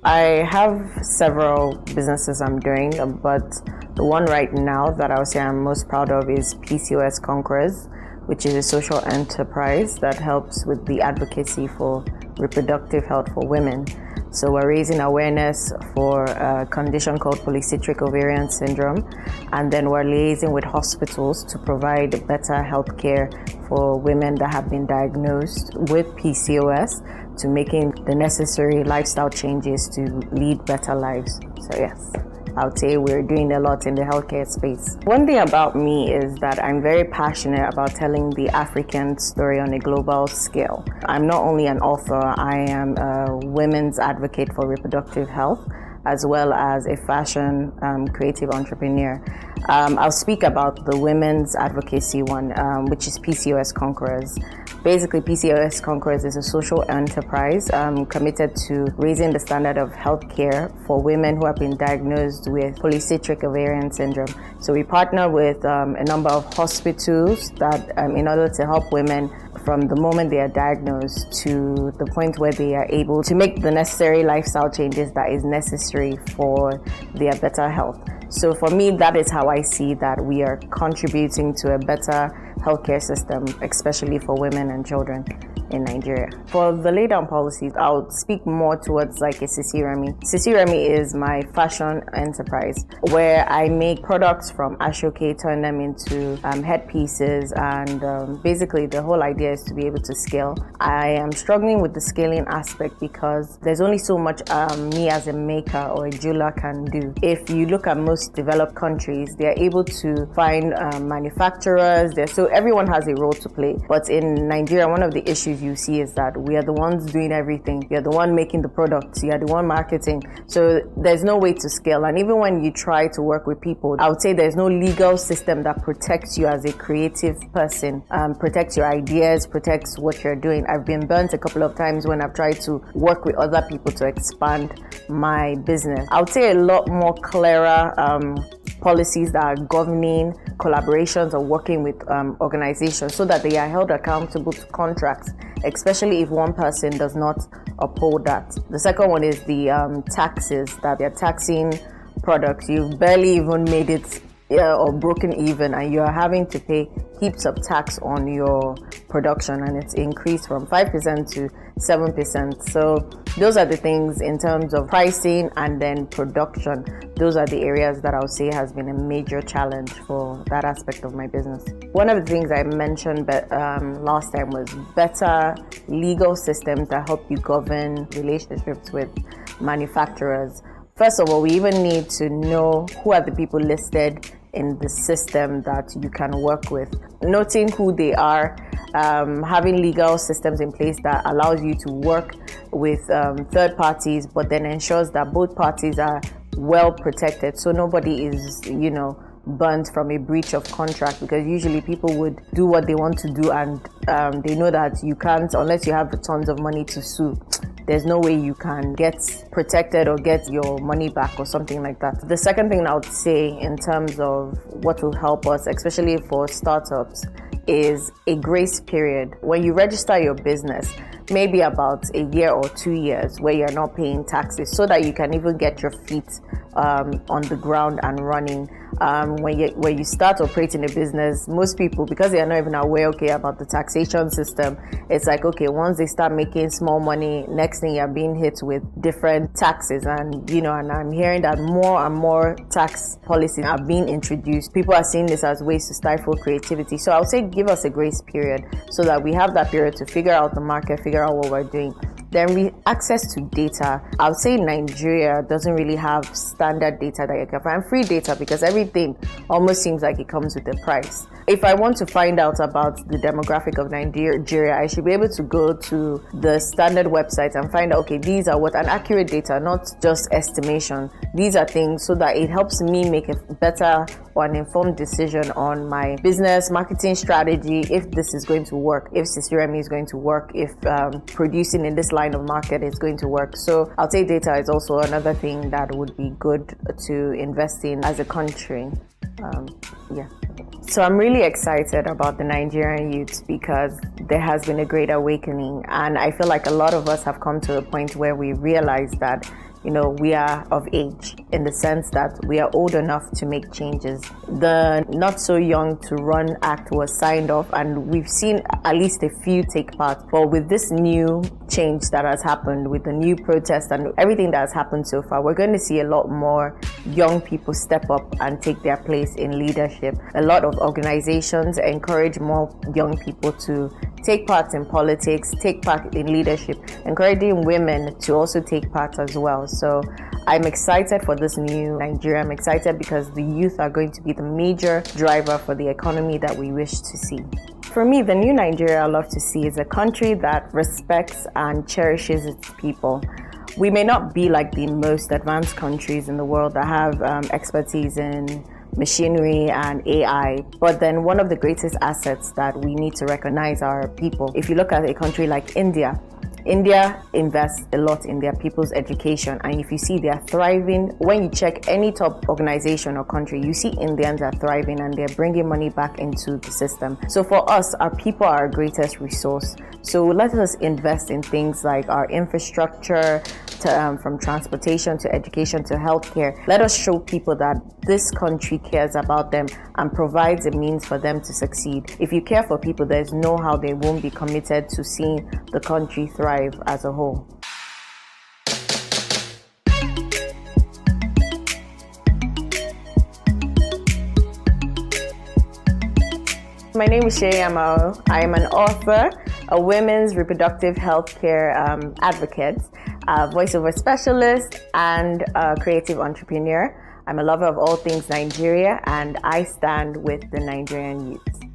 I have several businesses I'm doing, but the one right now that I would say I'm most proud of is PCOS Conquerors, which is a social enterprise that helps with the advocacy for reproductive health for women. So we're raising awareness for a condition called polycystic ovarian syndrome, and then we're liaising with hospitals to provide better health care for women that have been diagnosed with PCOS, to making the necessary lifestyle changes to lead better lives. So yes, I would say we're doing a lot in the healthcare space. One thing about me is that I'm very passionate about telling the African story on a global scale. I'm not only an author, I am a women's advocate for reproductive health, as well as a fashion creative entrepreneur. I'll speak about the women's advocacy one, which is PCOS Conquerors. Basically, PCOS Conquerors is a social enterprise committed to raising the standard of healthcare for women who have been diagnosed with polycystic ovarian syndrome. So we partner with a number of hospitals that, in order to help women from the moment they are diagnosed to the point where they are able to make the necessary lifestyle changes that is necessary for their better health. So for me, that is how I see that we are contributing to a better healthcare system, especially for women and children in Nigeria. For the lay down policies, I'll speak more towards like a Sisi Remi. Sisi Remi is my fashion enterprise where I make products from ashoke, turn them into headpieces, and basically the whole idea is to be able to scale. I am struggling with the scaling aspect because there's only so much me as a maker or a jeweler can do. If you look at most developed countries, they're able to find manufacturers, so everyone has a role to play. But in Nigeria, one of the issues you see is that we are the ones doing everything. You're the one making the products, you're the one marketing. So there's no way to scale. And even when you try to work with people, I would say there's no legal system that protects you as a creative person, protects your ideas, protects what you're doing. I've been burnt a couple of times when I've tried to work with other people to expand my business. I would say a lot more clearer policies that are governing collaborations or working with organizations so that they are held accountable to contracts, especially if one person does not uphold that. The second one is the taxes, that they're taxing products. You've barely even made it or broken even, and you're having to pay heaps of tax on your production, and it's increased from 5% to 7%. So those are the things in terms of pricing and then production. Those are the areas that I would say has been a major challenge for that aspect of my business. One of the things I mentioned last time was better legal systems that help you govern relationships with manufacturers. First of all, we even need to know who are the people listed in the system that you can work with. Noting who they are, having legal systems in place that allows you to work with third parties, but then ensures that both parties are well protected, so nobody is, burnt from a breach of contract, because usually people would do what they want to do, and they know that you can't, unless you have tons of money to sue, there's no way you can get protected or get your money back or something like that. The second thing I would say in terms of what will help us, especially for startups, is a grace period. When you register your business, maybe about a year or 2 years where you're not paying taxes, so that you can even get your feet on the ground and running. When you start operating a business, most people, because they are not even aware about the taxation system, it's like, okay, once they start making small money, next thing you're being hit with different taxes. And and I'm hearing that more and more tax policies are being introduced. People are seeing this as ways to stifle creativity. So I would say give us a grace period so that we have that period to figure out the market, figure out what we're doing. Then access to data. I would say Nigeria doesn't really have standard data that you can find, free data, because everything almost seems like it comes with a price. If I want to find out about the demographic of Nigeria, I should be able to go to the standard website and find out, okay, these are an accurate data, not just estimation. These are things so that it helps me make a better or an informed decision on my business marketing strategy, if this is going to work, if Sisi Remi is going to work, if producing in this line of market is going to work. So I'll say data is also another thing that would be good to invest in as a country. So I'm really excited about the Nigerian youth because there has been a great awakening, and I feel like a lot of us have come to a point where we realize that we are of age in the sense that we are old enough to make changes. The not so young to run act was signed off, and we've seen at least a few take part. But with this new change that has happened, with the new protest and everything that has happened so far, we're going to see a lot more young people step up and take their place in leadership. A lot of organizations encourage more young people to take part in politics, take part in leadership, encouraging women to also take part as well. So I'm excited for this new Nigeria. I'm excited because the youth are going to be the major driver for the economy that we wish to see. For me, the new Nigeria I love to see is a country that respects and cherishes its people. We may not be like the most advanced countries in the world that have expertise in machinery and AI, but then one of the greatest assets that we need to recognize are people. If you look at a country like India invests a lot in their people's education, and if you see they are thriving, when you check any top organization or country, you see Indians are thriving and they're bringing money back into the system. So for us, our people are our greatest resource. So let us invest in things like our infrastructure, from transportation to education to healthcare. Let us show people that this country cares about them and provides a means for them to succeed. If you care for people, there's no how they won't be committed to seeing the country thrive as a whole. My name is Seyi Amao. I am an author, a women's reproductive health care advocate, a voiceover specialist, and a creative entrepreneur. I'm a lover of all things Nigeria, and I stand with the Nigerian youth.